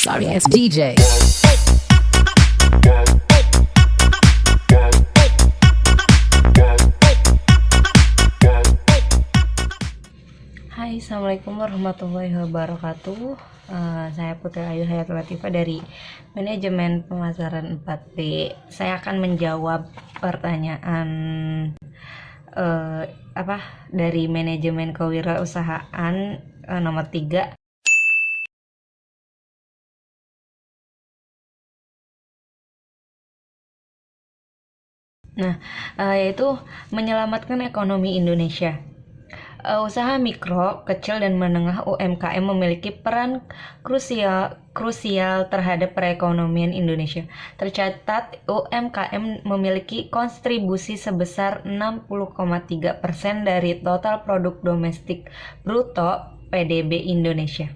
Sorry ass DJ. Hai, Assalamualaikum warahmatullahi wabarakatuh. Saya Putri Ayu Hayat Latifah dari Manajemen Pemasaran 4B. Saya akan menjawab pertanyaan dari Manajemen Kewirausahaan nomor 3. Yaitu menyelamatkan ekonomi Indonesia. Usaha mikro, kecil, dan menengah UMKM memiliki peran krusial terhadap perekonomian Indonesia. Tercatat UMKM memiliki kontribusi sebesar 60,3% dari total produk domestik bruto PDB Indonesia.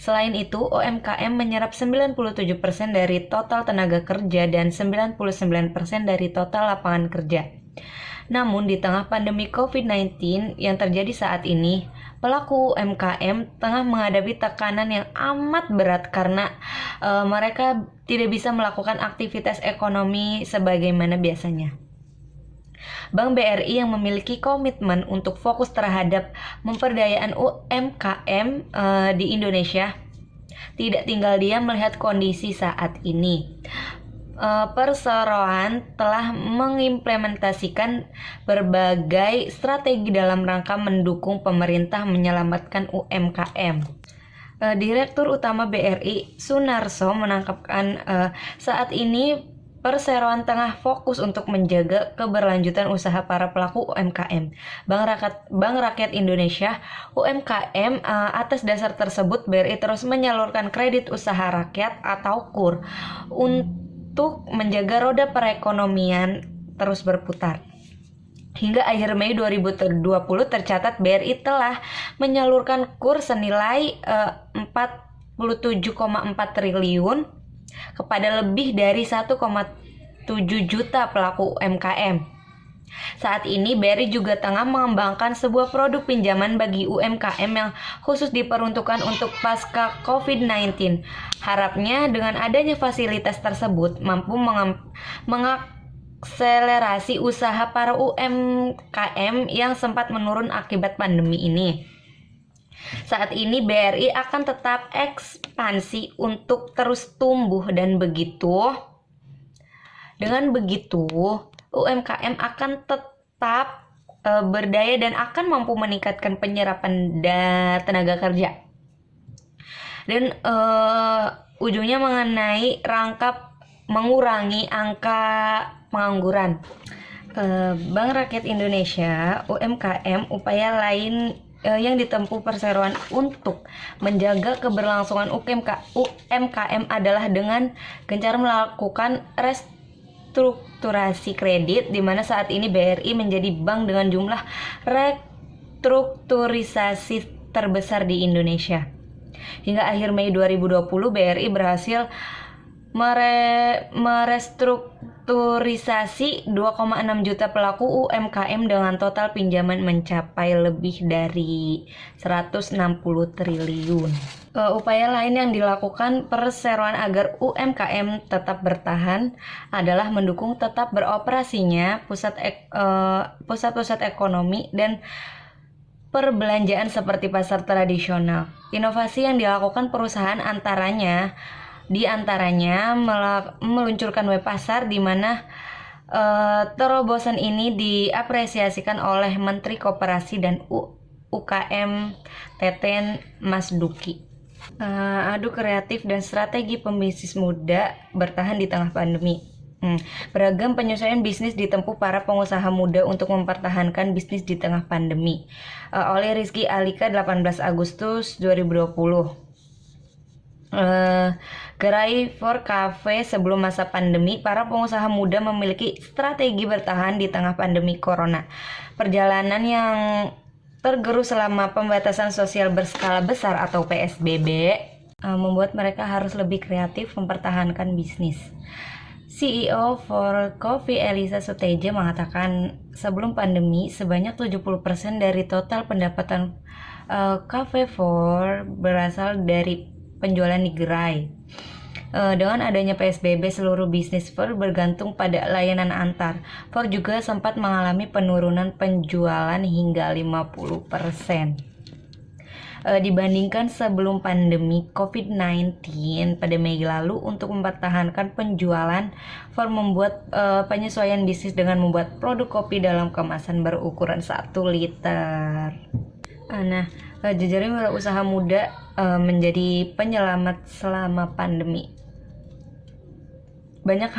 Selain itu, UMKM menyerap 97% dari total tenaga kerja dan 99% dari total lapangan kerja. Namun di tengah pandemi COVID-19 yang terjadi saat ini, pelaku UMKM tengah menghadapi tekanan yang amat berat karena mereka tidak bisa melakukan aktivitas ekonomi sebagaimana biasanya. Bank BRI yang memiliki komitmen untuk fokus terhadap pemberdayaan UMKM di Indonesia tidak tinggal diam melihat kondisi saat ini. Perseroan telah mengimplementasikan berbagai strategi dalam rangka mendukung pemerintah menyelamatkan UMKM. Direktur Utama BRI Sunarso menangkapkan saat ini Perseroan tengah fokus untuk menjaga keberlanjutan usaha para pelaku UMKM. Bank Rakyat Indonesia UMKM atas dasar tersebut BRI terus menyalurkan kredit usaha rakyat atau KUR untuk menjaga roda perekonomian terus berputar. Hingga akhir Mei 2020 tercatat BRI telah menyalurkan KUR senilai 47,4 triliun kepada lebih dari 1,7 juta pelaku UMKM. Saat ini BRI juga tengah mengembangkan sebuah produk pinjaman bagi UMKM yang khusus diperuntukkan untuk pasca COVID-19. Harapnya dengan adanya fasilitas tersebut mampu mengakselerasi usaha para UMKM yang sempat menurun akibat pandemi ini. Saat ini BRI akan tetap ekspansi untuk terus tumbuh dan dengan begitu UMKM akan tetap berdaya dan akan mampu meningkatkan penyerapan tenaga kerja. Dan ujungnya mengenai rangkap mengurangi angka pengangguran. Bank Rakyat Indonesia UMKM upaya lain yang ditempuh perseroan untuk menjaga keberlangsungan UMKM adalah dengan gencar melakukan restrukturasi kredit, di mana saat ini BRI menjadi bank dengan jumlah restrukturisasi terbesar di Indonesia. Hingga akhir Mei 2020 BRI berhasil merestrukturisasi 2,6 juta pelaku UMKM dengan total pinjaman mencapai lebih dari 160 triliun. Upaya lain yang dilakukan perseroan agar UMKM tetap bertahan adalah mendukung tetap beroperasinya pusat-pusat ekonomi dan perbelanjaan seperti pasar tradisional. Inovasi yang dilakukan perusahaan di antaranya meluncurkan web pasar, di mana terobosan ini diapresiasikan oleh Menteri Koperasi dan UKM Teten Mas Duki. Adu kreatif dan strategi pembisnis muda bertahan di tengah pandemi. Beragam penyesuaian bisnis ditempuh para pengusaha muda untuk mempertahankan bisnis di tengah pandemi. Oleh Rizky Alika 18 Agustus 2020. Gerai for Cafe sebelum masa pandemi, para pengusaha muda memiliki strategi bertahan di tengah pandemi corona. Perjalanan yang tergerus selama pembatasan sosial berskala besar atau PSBB membuat mereka harus lebih kreatif mempertahankan bisnis. CEO for Coffee Elisa Suteja mengatakan sebelum pandemi sebanyak 70% dari total pendapatan Cafe for berasal dari penjualan di gerai. Dengan adanya PSBB, seluruh bisnis Ford bergantung pada layanan antar. Ford juga sempat mengalami penurunan penjualan hingga 50%. Dibandingkan sebelum pandemi COVID-19 pada Mei lalu. Untuk mempertahankan penjualan, Ford membuat penyesuaian bisnis dengan membuat produk kopi dalam kemasan berukuran 1 Liter. Jejaring wirausaha muda menjadi penyelamat selama pandemi. Banyak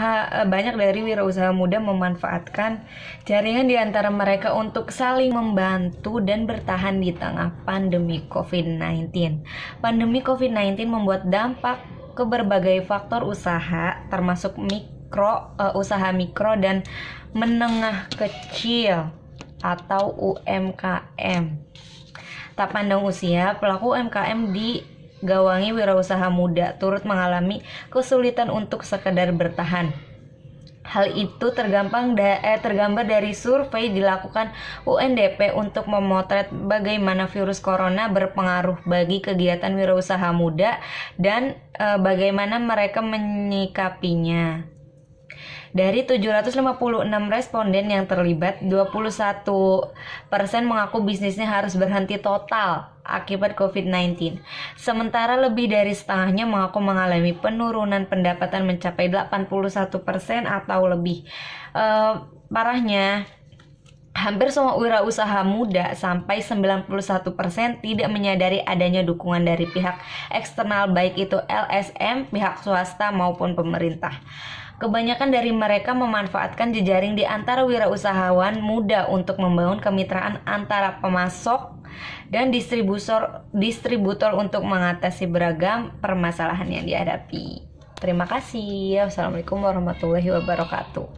dari wirausaha muda memanfaatkan jaringan di antara mereka untuk saling membantu dan bertahan di tengah pandemi COVID-19. Pandemi COVID-19 membuat dampak ke berbagai faktor usaha, termasuk usaha mikro dan menengah kecil atau UMKM. Tak pandang usia, pelaku UMKM digawangi wirausaha muda turut mengalami kesulitan untuk sekedar bertahan. Hal itu tergambar dari survei dilakukan UNDP untuk memotret bagaimana virus corona berpengaruh bagi kegiatan wirausaha muda dan bagaimana mereka menyikapinya. Dari 756 responden yang terlibat, 21% mengaku bisnisnya harus berhenti total akibat COVID-19. Sementara lebih dari setengahnya mengaku mengalami penurunan pendapatan mencapai 81% atau lebih. Parahnya, hampir semua wirausaha muda sampai 91% tidak menyadari adanya dukungan dari pihak eksternal, baik itu LSM, pihak swasta maupun pemerintah. Kebanyakan dari mereka memanfaatkan jejaring di antara wirausahawan muda untuk membangun kemitraan antara pemasok dan distributor untuk mengatasi beragam permasalahan yang dihadapi. Terima kasih. Wassalamualaikum warahmatullahi wabarakatuh.